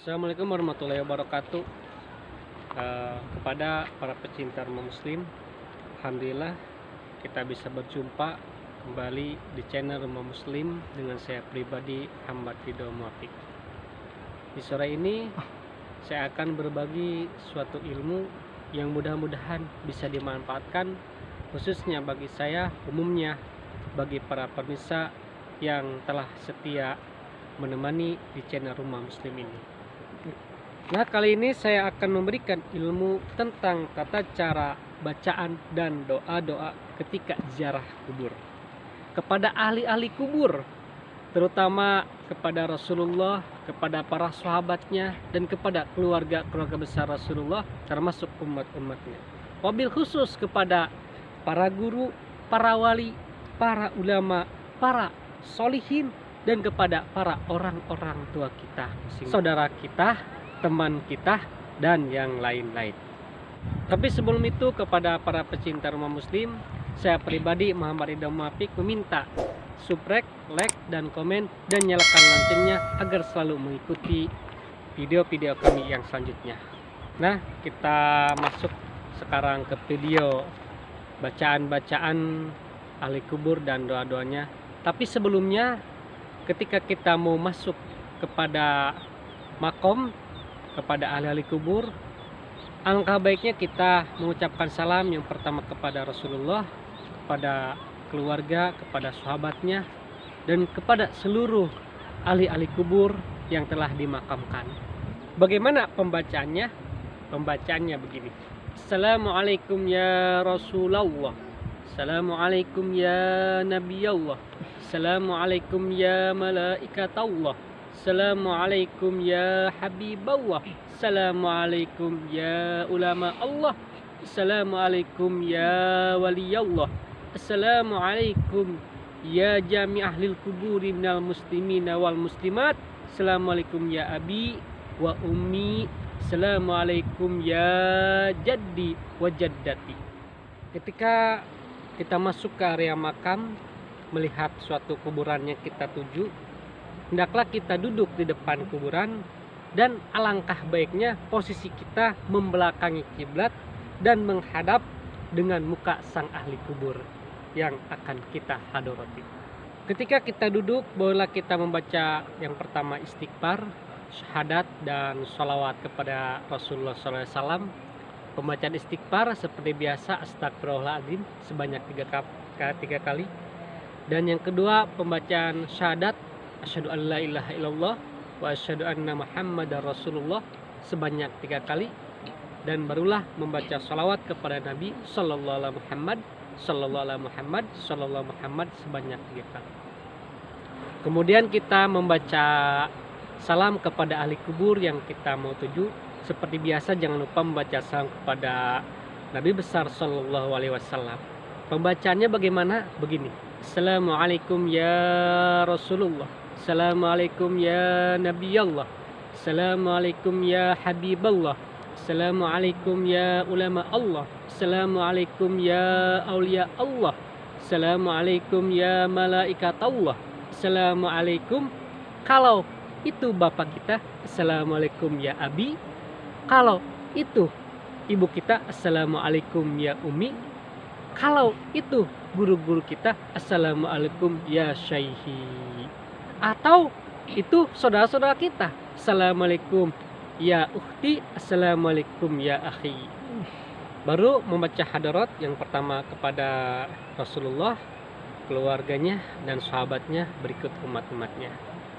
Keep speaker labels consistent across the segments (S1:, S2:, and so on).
S1: Assalamualaikum warahmatullahi wabarakatuh. Kepada para pecinta rumah muslim, alhamdulillah kita bisa berjumpa kembali di channel Rumah Muslim dengan saya pribadi, Ahmad Ridho Muafiq. Di sore ini saya akan berbagi suatu ilmu yang mudah-mudahan bisa dimanfaatkan, khususnya bagi saya, umumnya bagi para pemirsa yang telah setia menemani di channel Rumah Muslim ini. Nah, kali ini saya akan memberikan ilmu tentang tata cara bacaan dan doa-doa ketika ziarah kubur kepada ahli-ahli kubur, terutama kepada Rasulullah, kepada para sahabatnya, dan kepada keluarga besar Rasulullah, termasuk umat-umatnya. Wabil khusus kepada para guru, para wali, para ulama, para solihin, dan kepada para orang-orang tua kita, saudara kita, teman kita, dan yang lain-lain. Tapi sebelum itu, kepada para pecinta rumah muslim, saya pribadi Muhammad Ridho Muafiq meminta subscribe, like, dan komen, dan nyalakan loncengnya agar selalu mengikuti video-video kami yang selanjutnya. Nah, kita masuk sekarang ke video bacaan-bacaan ahli kubur dan doa-doanya. Tapi sebelumnya, ketika kita mau masuk kepada makom, kepada ahli-ahli kubur, alangkah baiknya kita mengucapkan salam yang pertama kepada Rasulullah, kepada keluarga, kepada sahabatnya, dan kepada seluruh ahli-ahli kubur yang telah dimakamkan. Bagaimana pembacaannya? Pembacaannya begini: Assalamualaikum ya Rasulullah, Assalamualaikum ya Nabi Allah, Assalamualaikum ya Malaikatullah, Assalamualaikum ya Habiballah, Assalamualaikum ya ulama Allah, Assalamualaikum ya waliyallah, Assalamualaikum ya jami ahlil kuburi minal muslimina wal muslimat, Assalamualaikum ya abi wa ummi, Assalamualaikum ya jaddi wa jaddati. Ketika kita masuk ke area makam, melihat suatu kuburan yang kita tuju, hendaklah kita duduk di depan kuburan, dan alangkah baiknya posisi kita membelakangi kiblat dan menghadap dengan muka sang ahli kubur yang akan kita hadoroti. Ketika kita duduk, bolehlah kita membaca yang pertama istighfar, syahadat, dan sholawat kepada Rasulullah SAW. Pembacaan istighfar seperti biasa, astagfirullahaladzim sebanyak 3 kali. Dan yang kedua, pembacaan syahadat, asyhadu an la ilaha illallah wa asyhadu anna muhammadar rasulullah sebanyak 3 kali. Dan barulah membaca salawat kepada Nabi sallallahu alaihi Muhammad, sallallahu alaihi Muhammad, sallallahu Muhammad sebanyak 3 kali. Kemudian kita membaca salam kepada ahli kubur yang kita mau tuju. Seperti biasa, jangan lupa membaca salam kepada Nabi besar sallallahu alaihi wasallam. Pembacaannya bagaimana? Begini: Assalamualaikum ya Rasulullah, Assalamualaikum ya Nabi Allah, Assalamualaikum ya Habiballah, Assalamualaikum ya ulama Allah, Assalamualaikum ya aulia Allah, Assalamualaikum ya malaikat Allah, Assalamualaikum kalau itu bapak kita, Assalamualaikum ya abi, kalau itu ibu kita, Assalamualaikum ya umi, kalau itu guru-guru kita, Assalamualaikum ya syaihi, atau itu saudara-saudara kita, Assalamualaikum ya ukhti, Assalamualaikum ya akhi. Baru membaca hadarat yang pertama kepada Rasulullah, keluarganya, dan sahabatnya, berikut umat-umatnya.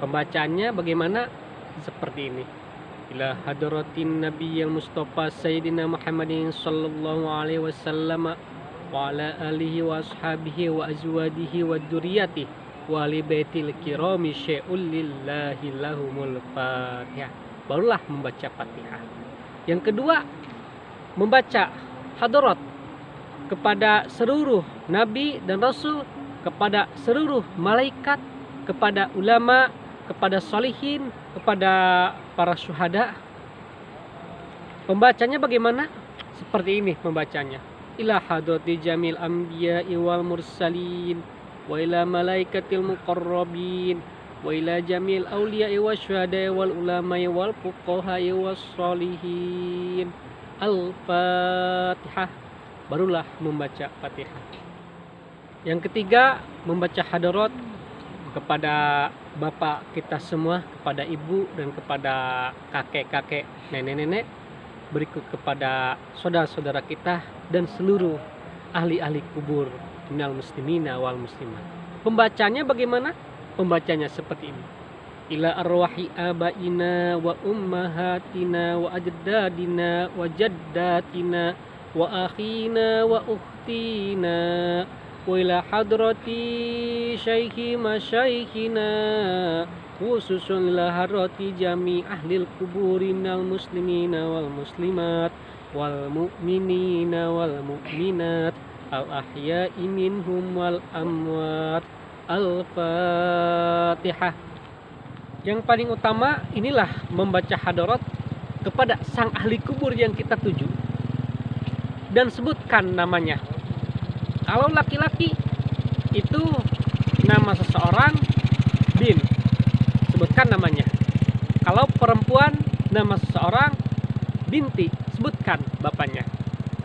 S1: Pembacaannya bagaimana? Seperti ini: ila hadratin nabiyil mustafa sayyidina Muhammadin sallallahu alaihi wasallam wa ala alihi wa ashabihi wa azwadihi wa dzurriyyatihi wa li baitil kirami syai'ul lillahi lahumul fatihah. Barulah membaca Fatihah. Yang kedua, membaca hadarat kepada seluruh nabi dan rasul, kepada seluruh malaikat, kepada ulama, kepada solihin, kepada para syuhada. Pembacanya bagaimana? Seperti ini pembacanya: ila hadrati jamil anbiya'i wal mursalin wa ila malaikatil muqarrabin wa ila jamil awliya'i wasyuhada'i wal ulama'i wal fuqaha'i wassalihin. Al-Fatihah. Barulah membaca Fatihah. Yang ketiga, membaca hadarat kepada bapak kita semua, kepada ibu dan kepada kakek-kakek, nenek-nenek, berikut kepada saudara-saudara kita dan seluruh ahli-ahli kubur minal muslimina wal muslimat. Pembacanya bagaimana? Pembacanya seperti ini. Ila arwahi abaina wa ummahatina wa ajdadina wa jaddatina wa akhina wa ukhtina wa ila hadrati syaikhi masyaikhina khususun ila hadrati jami ahlil kuburi minal muslimina wal muslimat wal mu'minina wal mu'minat al ahya'i minhum wal amwat. Al-Fatihah. Yang paling utama inilah membaca hadarat kepada sang ahli kubur yang kita tuju dan sebutkan namanya. Kalau laki-laki itu nama seseorang bin, sebutkan namanya. Kalau perempuan nama seseorang binti, sebutkan bapaknya.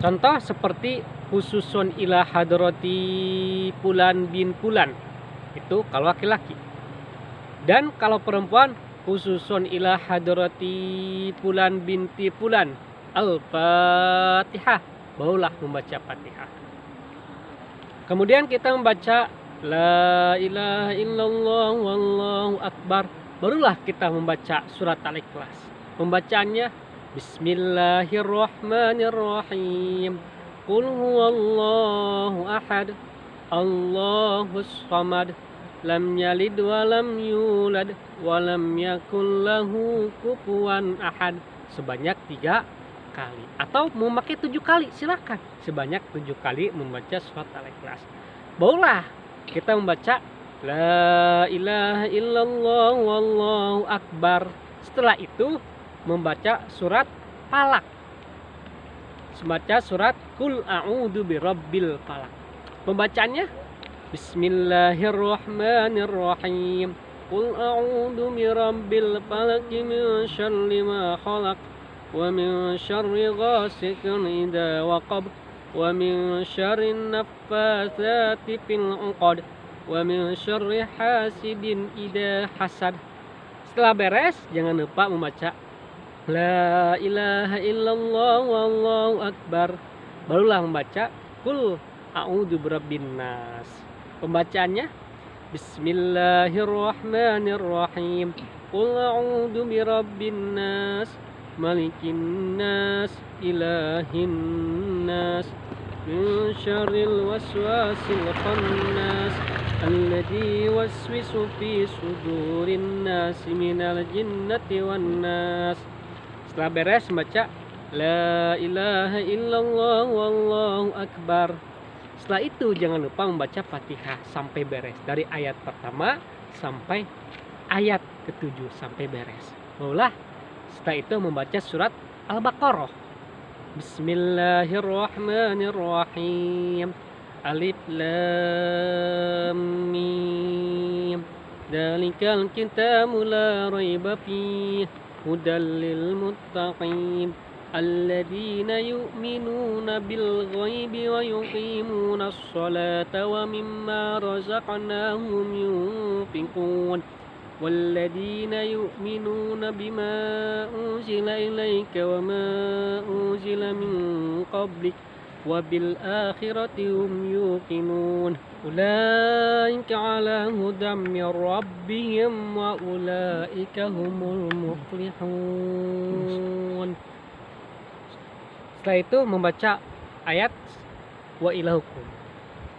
S1: Contoh seperti khususun ila hadrati fulan bin fulan, itu kalau laki-laki. Dan kalau perempuan khususun ila hadrati fulan binti fulan. Al-Fatihah. Barulah membaca Fatihah. Kemudian kita membaca la ilaha illallah wallahu akbar. Barulah kita membaca surat Al-Ikhlas. Pembacaannya Bismillahirrahmanirrahim. Qul huwallahu ahad. Allahus samad. Lam yalid wa lam yulad wa lam yakul lahu kufuwan ahad. Sebanyak 3 kali. Atau memakai 7 kali, silakan. Sebanyak 7 kali membaca surat Al-Ikhlas. Barulah kita membaca la ilaha illallah wallahu akbar. Setelah itu membaca surat Falaq. Membaca surat Qul a'udzu birabbil falaq. Pembacaannya Bismillahirrahmanirrahim. Qul a'udzu birabbil falaq min syarri ma khalaq wa min syarri ghasiqin idza waqab wa min syarri naffatsati fil 'uqad wa min syarri hasidin idza hasad. Setelah beres jangan lupa membaca la ilaha illallah wallahu akbar. Barulah membaca Qul a'udzu birabbin nas. Pembacaannya Bismillahirrahmanirrahim. Qul a'udzu birabbin nas malikin nas ilahin nas min syarril waswasil khannas alladzi yuwaswisu fi sudurin nas minal jinnati wan nas. Setelah beres membaca la ilaha illallah wallahu akbar. Setelah itu jangan lupa membaca Fatihah sampai beres, dari ayat pertama sampai ayat ke-7 sampai beres. Barulah setelah itu membaca surat Al-Baqarah. Bismillahirrahmanirrahim. Alif lam mim. Dzalikal kitabu la raiba fihi hudal lil muttaqin. Alladzina yu'minuna bil ghaibi wa yuqimuna as-salata wa mimma razaqnahum yunfiqun. Walladzina yu'minuna bima unzila ilaika wa ma unzila min qablik wa bil akhirati hum yuqinun. Ulaika ala hudam min rabbihim wa ulaika humul muflihun. Setelah itu membaca ayat wa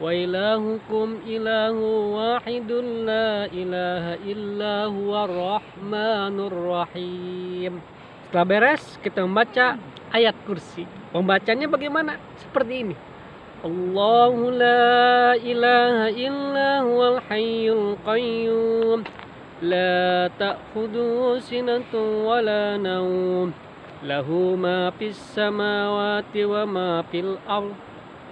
S1: ilahukum ilahu wahidun la ilaha illa huwa rahmanur rahim. Setelah beres kita membaca ayat kursi. Pembacanya bagaimana? Seperti ini. Allahu la ilaha illa huwal hayyul qayyum la ta'khudhuhu sinatun wa la nawm lahu ma fis samawati wa ma fil ardh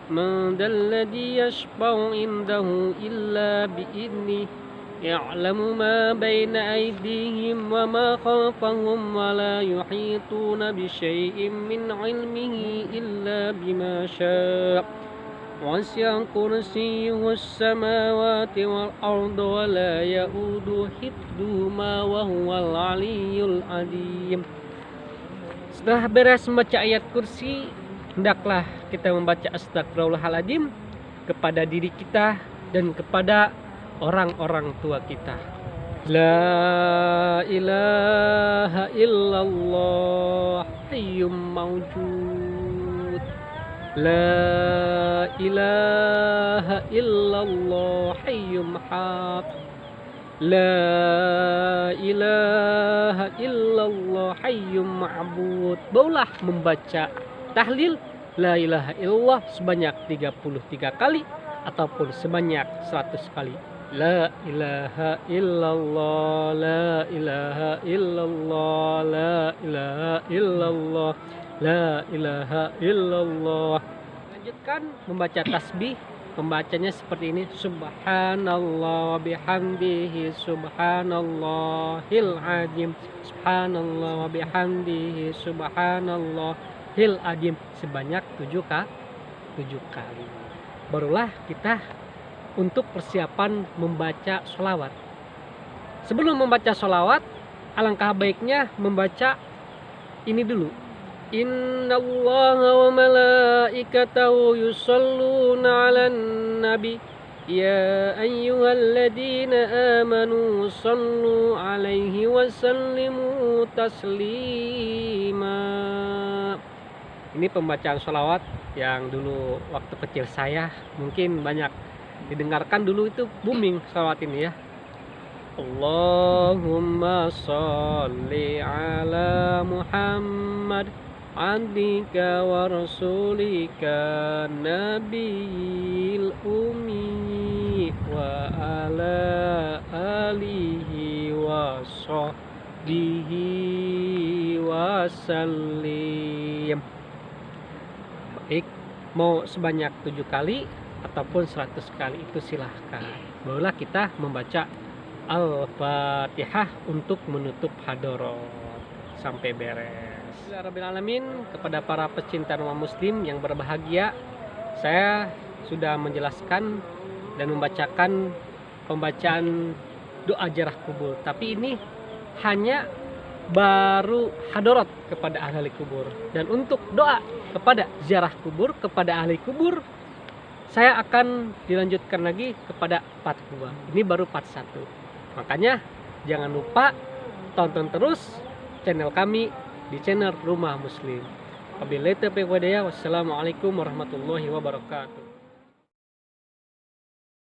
S1: man dzalladzi yashfa'u indahu illa bi'idnih يعلم ما بين أيديهم وما خلفهم ولا يحيطون بشيء من علمه إلا بما شاء وسع كرسيه السماوات والأرض ولا يؤود حفظهما وهو العلي العظيم. Setelah beres membaca ayat kursi, hendaklah kita membaca astagfirullahaladzim kepada diri kita dan kepada orang-orang tua kita. La ilaha illallah hayyum mawjud. La ilaha illallah hayyum haq. La ilaha illallah hayyum ma'bud. Barulah membaca tahlil la ilaha illallah sebanyak 33 kali ataupun sebanyak 100 kali. La ilaha illallah, la ilaha illallah, la ilaha illallah, la ilaha illallah. Lanjutkan membaca tasbih, membacanya seperti ini: subhanallah bihamdihi subhanallahil azim, subhanallah bihamdihi subhanallahil azim sebanyak 7 kali. Barulah kita untuk persiapan membaca sholawat. Sebelum membaca sholawat, alangkah baiknya membaca ini dulu. Innallaha wa malaikatahu yusholluna 'alan nabi ya ayyuhalladzina amanu shallu 'alaihi wa sallimu taslima. Ini pembacaan sholawat yang dulu waktu kecil saya mungkin banyak didengarkan, dulu itu booming sholawat ini ya. Allahumma sholli ala Muhammad abdika wa rasulika nabiyil ummi wa ala alihi wa sahbihi wa sallim. Baik, mau sebanyak 7 kali ataupun 100 kali itu silahkan. Barulah kita membaca Al-Fatihah untuk menutup hadarat sampai beres. Bismillahirrahmanirrahim. Kepada para pecinta rumah muslim yang berbahagia, saya sudah menjelaskan dan membacakan pembacaan doa ziarah kubur. Tapi ini hanya baru hadarat kepada ahli kubur. Dan untuk doa kepada ziarah kubur, kepada ahli kubur, saya akan dilanjutkan lagi kepada part 2. Ini baru part 1. Makanya jangan lupa tonton terus channel kami di channel Rumah Muslim. Wabillahi taufiq wal hidayah. Wassalamualaikum warahmatullahi wabarakatuh.